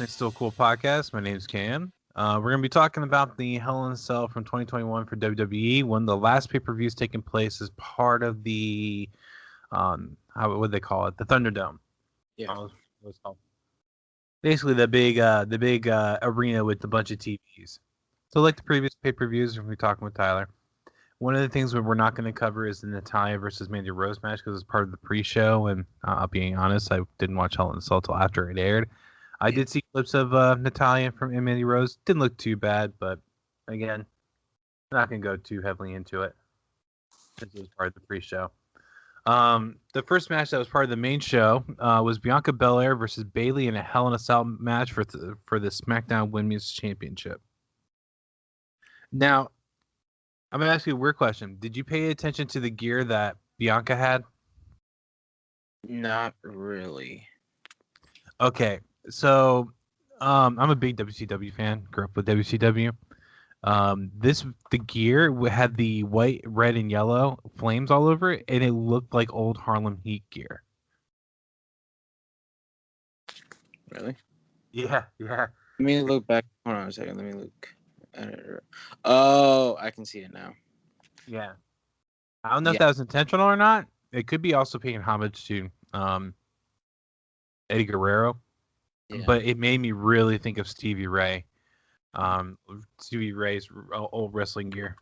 listening to Still Cool Podcast. My name's Cam. We're going to be talking about the Hell in a Cell from 2021 for WWE, one of the last pay-per-views taking place as part of the, how would they call it? The Thunderdome. Yeah. What it's called. Basically, the big arena with a bunch of TVs. So, like the previous pay-per-views, we're talking with Tyler. One of the things we're not going to cover is the Natalya versus Mandy Rose match because it's part of the pre-show, and being honest, I didn't watch Hell in a Cell until after it aired. I did see clips of Natalya and Mandy Rose. Didn't look too bad, but again, I'm not going to go too heavily into it since it was part of the pre-show. The first match that was part of the main show was Bianca Belair versus Bayley in a Hell in a Cell match for the SmackDown Women's Championship. Now, I'm going to ask you a weird question. Did you pay attention to the gear that Bianca had? Not really. Okay, so I'm a big WCW fan. Grew up with WCW. The gear had the white, red, and yellow flames all over it, and it looked like old Harlem Heat gear. Really? Yeah. Let me look back. Hold on a second. Let me look. Oh, I can see it now. Yeah. I don't know if that was intentional or not. It could be also paying homage to Eddie Guerrero. Yeah. But it made me really think of Stevie Ray. Stevie Ray's old wrestling gear.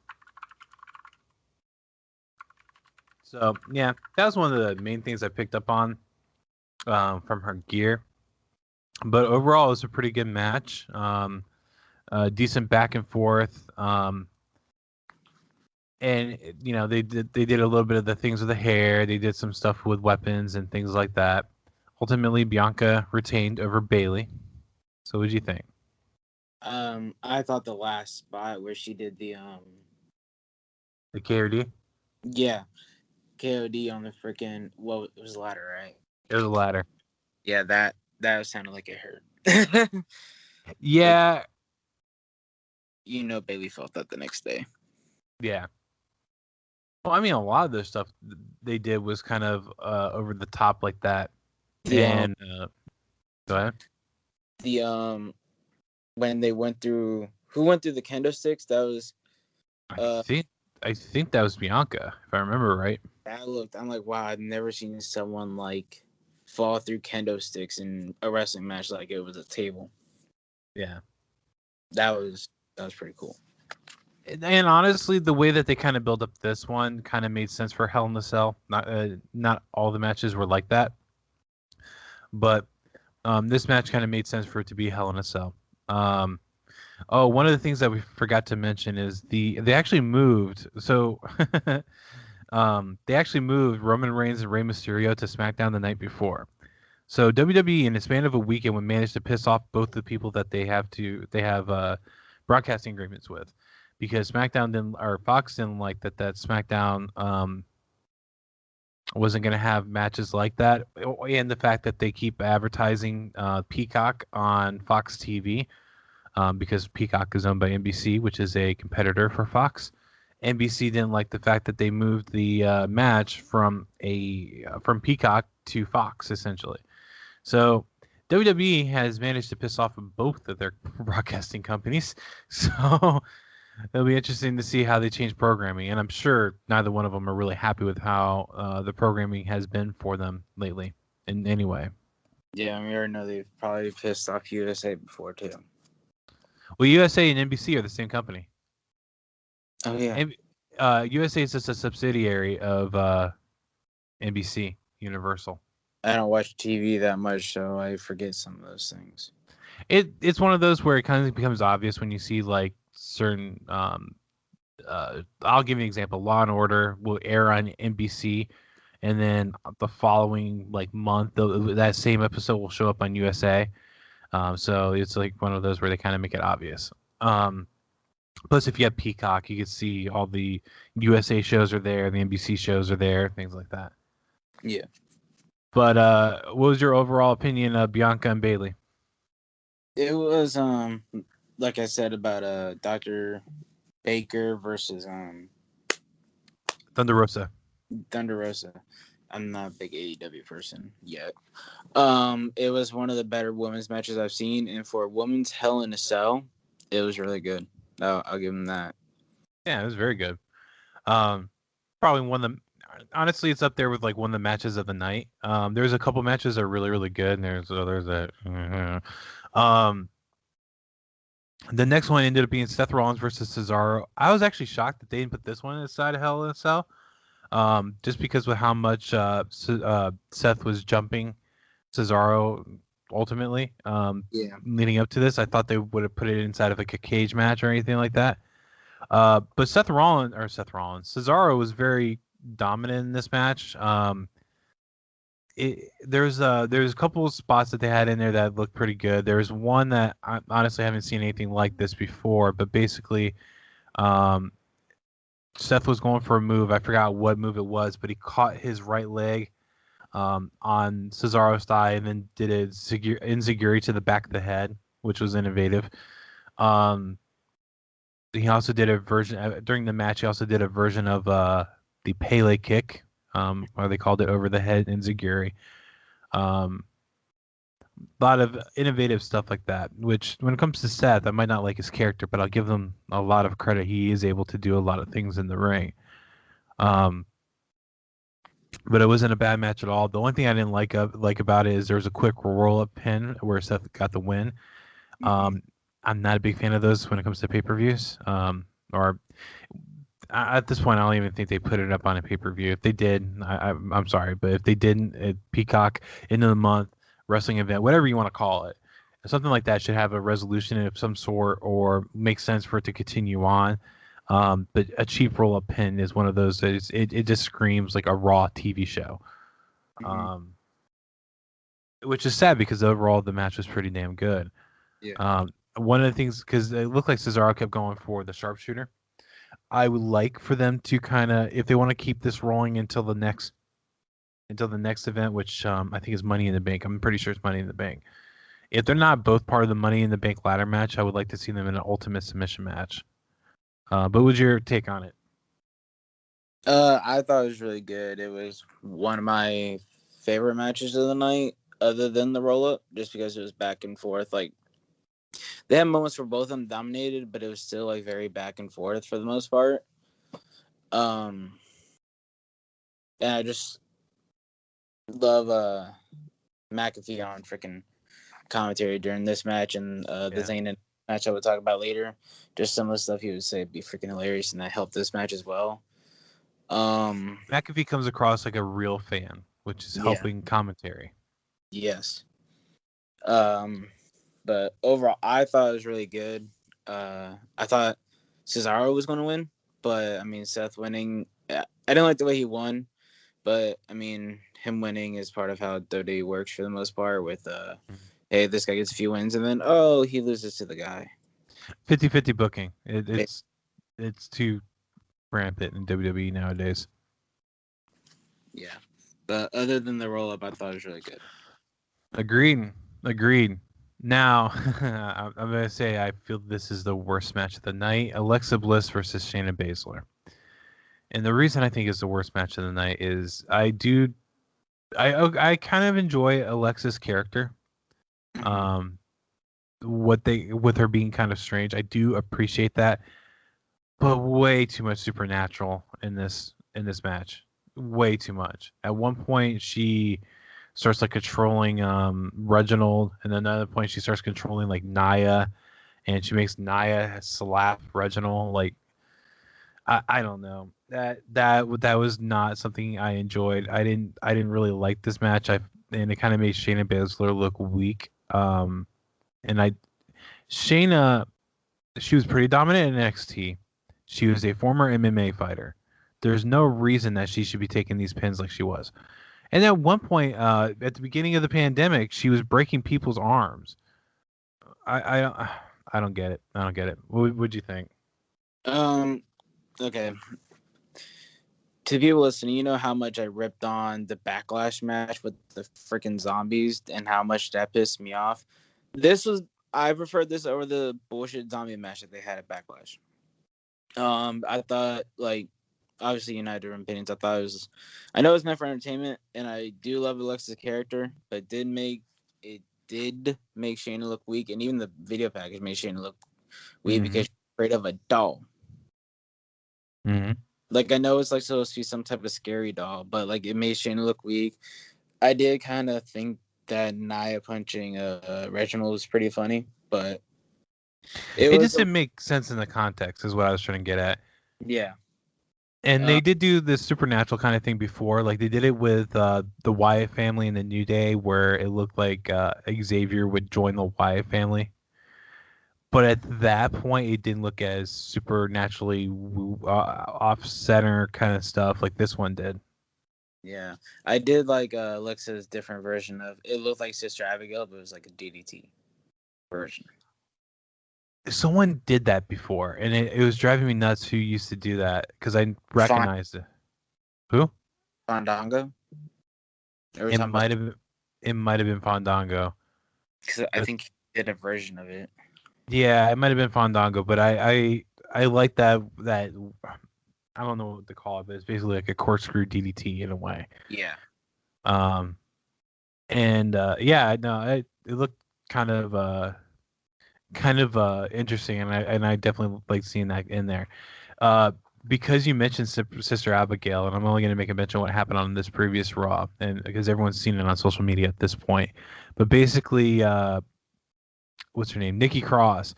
So, yeah, that was one of the main things I picked up on from her gear. But overall, it was a pretty good match. Decent back and forth. And you know, they did a little bit of the things with the hair. They did some stuff with weapons and things like that. Ultimately, Bianca retained over Bayley. So, what did you think? I thought the last spot where she did the KOD. Yeah, KOD on the freaking it was a ladder, right? It was a ladder. Yeah, that sounded like it hurt. Yeah. Like, you know, Bayley felt that the next day. Yeah. Well, I mean, a lot of the stuff they did was kind of over the top like that. And go ahead. The when they went through, who went through the kendo sticks? That was I think that was Bianca, if I remember right. I'm like, wow, I've never seen someone like fall through kendo sticks in a wrestling match like it was a table. Yeah. That was pretty cool. And honestly, the way that they kind of build up this one kind of made sense for Hell in a Cell. Not all the matches were like that, but this match kind of made sense for it to be Hell in a Cell. One of the things that we forgot to mention is they actually moved. So they actually moved Roman Reigns and Rey Mysterio to SmackDown the night before. So WWE, in the span of a weekend, would manage to piss off both the people that they have broadcasting agreements with, because Fox didn't like that SmackDown wasn't going to have matches like that, and the fact that they keep advertising Peacock on Fox TV, because Peacock is owned by NBC, which is a competitor for Fox. NBC didn't like the fact that they moved the match from Peacock to Fox, essentially. So WWE has managed to piss off both of their broadcasting companies. So it'll be interesting to see how they change programming. And I'm sure neither one of them are really happy with how the programming has been for them lately in any way. Yeah, we already know they've probably pissed off USA before, too. Well, USA and NBC are the same company. Oh, yeah. USA is just a subsidiary of NBC, Universal. I don't watch TV that much, so I forget some of those things. It's one of those where it kind of becomes obvious when you see like certain. I'll give you an example. Law and Order will air on NBC, and then the following like month, that same episode will show up on USA. So it's like one of those where they kind of make it obvious. Plus, if you have Peacock, you can see all the USA shows are there, the NBC shows are there, things like that. Yeah. But what was your overall opinion of Bianca and Bayley? It was like I said about Dr. Baker versus Thunder Rosa. I'm not a big AEW person yet. It was one of the better women's matches I've seen, and for a women's Hell in a Cell, it was really good. I'll give them that. Yeah, it was very good. Um, Probably one of the honestly, it's up there with like one of the matches of the night. There's a couple matches that are really really good, and there's others that. Um, the next one ended up being Seth Rollins versus Cesaro. I was actually shocked that they didn't put this one inside of Hell in a Cell. Just because with how much Seth was jumping Cesaro ultimately, Yeah. leading up to this, I thought they would have put it inside of like a cage match or anything like that. But Cesaro was very dominant in this match. There's a couple of spots that they had in there that looked pretty good. There's one that I honestly haven't seen anything like this before, but basically, um, Seth was going for a move. I forgot what move it was, but he caught his right leg on Cesaro's thigh and then did a enziguri to the back of the head, which was innovative. Um, he also did a version during the match. He also did a version of the Pele kick, or they called it over the head enziguri. Um, a lot of innovative stuff like that. Which, when it comes to Seth, I might not like his character, but I'll give him a lot of credit. He is able to do a lot of things in the ring. Um, but it wasn't a bad match at all. The only thing I didn't like about it is there was a quick roll up pin where Seth got the win. Mm-hmm. I'm not a big fan of those when it comes to pay-per-views. Or at this point, I don't even think they put it up on a pay-per-view. If they did, I'm sorry, but if they didn't, Peacock end of the month wrestling event, whatever you want to call it, something like that should have a resolution of some sort or make sense for it to continue on. But a cheap roll-up pin is one of those that it just screams like a Raw TV show. Mm-hmm. Um, which is sad because overall the match was pretty damn good. Yeah. One of the things, because it looked like Cesaro kept going for the sharpshooter. I would like for them to kind of, if they want to keep this rolling until the next event, which I think is Money in the Bank. I'm pretty sure it's Money in the Bank. If they're not both part of the Money in the Bank ladder match, I would like to see them in an Ultimate Submission match. But what's your take on it? I thought it was really good. It was one of my favorite matches of the night, other than the roll up, just because it was back and forth. Like they had moments where both of them dominated, but it was still like very back and forth for the most part. Um, and I just love McAfee on freaking commentary during this match and the Yeah. Zayn match I would talk about later. Just some of the stuff he would say would be freaking hilarious, and that helped this match as well. Um, McAfee comes across like a real fan, which is yeah, helping commentary. yes. Um, but overall, I thought it was really good. I thought Cesaro was going to win, but I mean, Seth winning, I didn't like the way he won, but I mean, him winning is part of how WWE works for the most part. With Mhm. hey, this guy gets a few wins, and then oh, he loses to the guy. 50-50 booking. It's too rampant in WWE nowadays. Yeah, but other than the roll up, I thought it was really good. Agreed. Agreed. Now, I'm going to say I feel this is the worst match of the night. Alexa Bliss versus Shayna Baszler. And the reason I think it's the worst match of the night is I kind of enjoy Alexa's character. Mm-hmm. Um, what they with her being kind of strange, I do appreciate that, but way too much supernatural in this match. Way too much. At one point, she starts like controlling Reginald, and then another point she starts controlling like Naya, and she makes Naya slap Reginald. Like I don't know that was not something I enjoyed. I didn't really like this match. And it kind of made Shayna Baszler look weak. And Shayna, she was pretty dominant in NXT. She was a former MMA fighter. There's no reason that she should be taking these pins like she was. And at one point, at the beginning of the pandemic, she was breaking people's arms. I don't get it. I don't get it. What'd you think? Um. Okay. To people listening, you know how much I ripped on the Backlash match with the freaking zombies and how much that pissed me off. This was I preferred this over the bullshit zombie match that they had at Backlash. I thought like obviously you and I have different opinions. I know it's meant for entertainment, and I do love Alexa's character, but it did make Shayna look weak, and even the video package made Shayna look weak because she's afraid of a doll. Mm-hmm. Like, I know it's like supposed to be some type of scary doll, but like it made Shayna look weak. I did kind of think that Nia punching Reginald was pretty funny, but It just didn't make sense in the context, is what I was trying to get at. yeah. And they did do this supernatural kind of thing before. Like they did it with the Wyatt family in the New Day, where it looked like Xavier would join the Wyatt family. But at that point, it didn't look as supernaturally off-center kind of stuff like this one did. Yeah, I did like Alexa's different version of it. Looked like Sister Abigail, but it was like a DDT version. Someone did that before, and it was driving me nuts who used to do that because I recognized it. Who? Fandango. It might have been Fandango. Because I think he did a version of it. Yeah, it might have been Fandango, but I like that I don't know what to call it, but it's basically like a corkscrew DDT in a way. Yeah. Yeah, no, it looked kind of interesting, and I definitely like seeing that in there. Because you mentioned Sister Abigail, and I'm only going to make a mention of what happened on this previous Raw, and because everyone's seen it on social media at this point. But basically, what's her name? Nikki Cross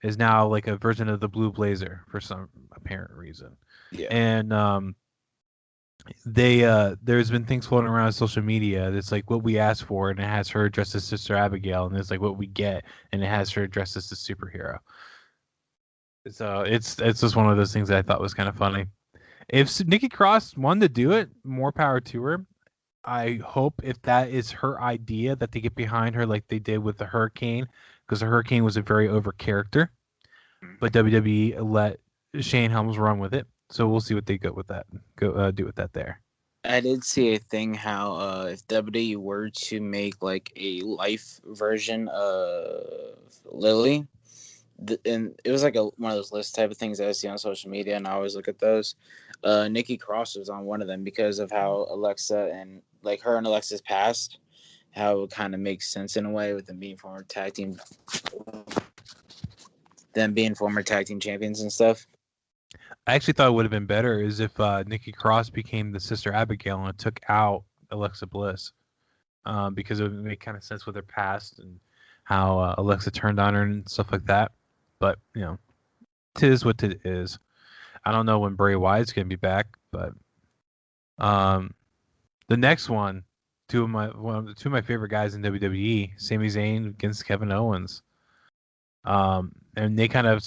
is now like a version of the Blue Blazer for some apparent reason. Yeah. And there's been things floating around on social media that's like what we asked for, and it has her dressed as Sister Abigail, and it's like what we get, and it has her dressed as the superhero. So it's just one of those things that I thought was kind of funny. If Nikki Cross wanted to do it, more power to her. I hope if that is her idea that they get behind her like they did with the Hurricane, because the Hurricane was a very over character, but WWE let Shane Helms run with it. So we'll see what they go with that. Do with that there. I did see a thing how if WWE were to make like a life version of Lily, and it was like one of those list type of things that I see on social media, and I always look at those. Nikki Cross was on one of them because of how Alexa and like her and Alexa's past, how it kind of makes sense in a way with them being former tag team champions and stuff. I actually thought it would have been better is if Nikki Cross became the Sister Abigail and took out Alexa Bliss, because it would make kind of sense with her past and how Alexa turned on her and stuff like that. But you know, it is what it is. I don't know when Bray Wyatt's gonna be back, but the next one, two of my favorite guys in WWE, Sami Zayn against Kevin Owens. And they kind of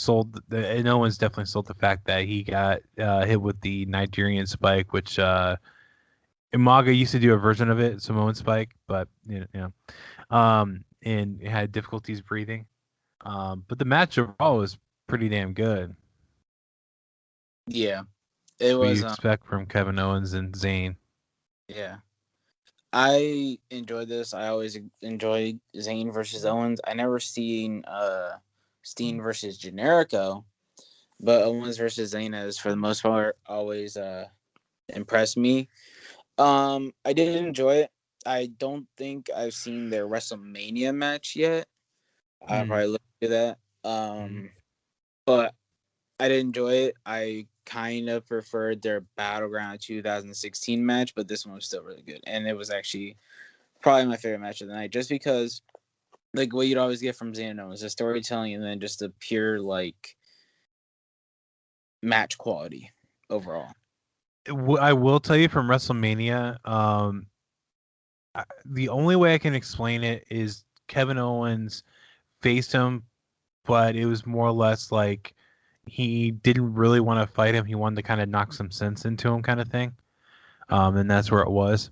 and Owens definitely sold the fact that he got hit with the Nigerian spike, which Umaga used to do a version of it, Samoan spike, but and it had difficulties breathing. But the match overall was pretty damn good. Yeah, it what was. You expect from Kevin Owens and Zayn. Yeah, I enjoyed this. I always enjoy Zayn versus Owens. I never seen Steen versus Generico, but Owens versus Zayn has for the most part always impressed me. I did enjoy it. I don't think I've seen their WrestleMania match yet. I'll probably look at that. But I did enjoy it. I kind of preferred their Battleground 2016 match, but this one was still really good. And it was actually probably my favorite match of the night, just because like what you'd always get from Xano is the storytelling and then just the pure like match quality overall. I will tell you from WrestleMania, the only way I can explain it is Kevin Owens faced him, but it was more or less like he didn't really want to fight him. He wanted to kind of knock some sense into him, kind of thing. And that's where it was.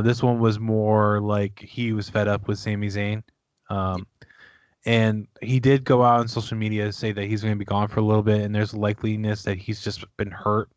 This one was more like he was fed up with Sami Zayn. And he did go out on social media to say that he's going to be gone for a little bit, and there's a likeliness that he's just been hurt.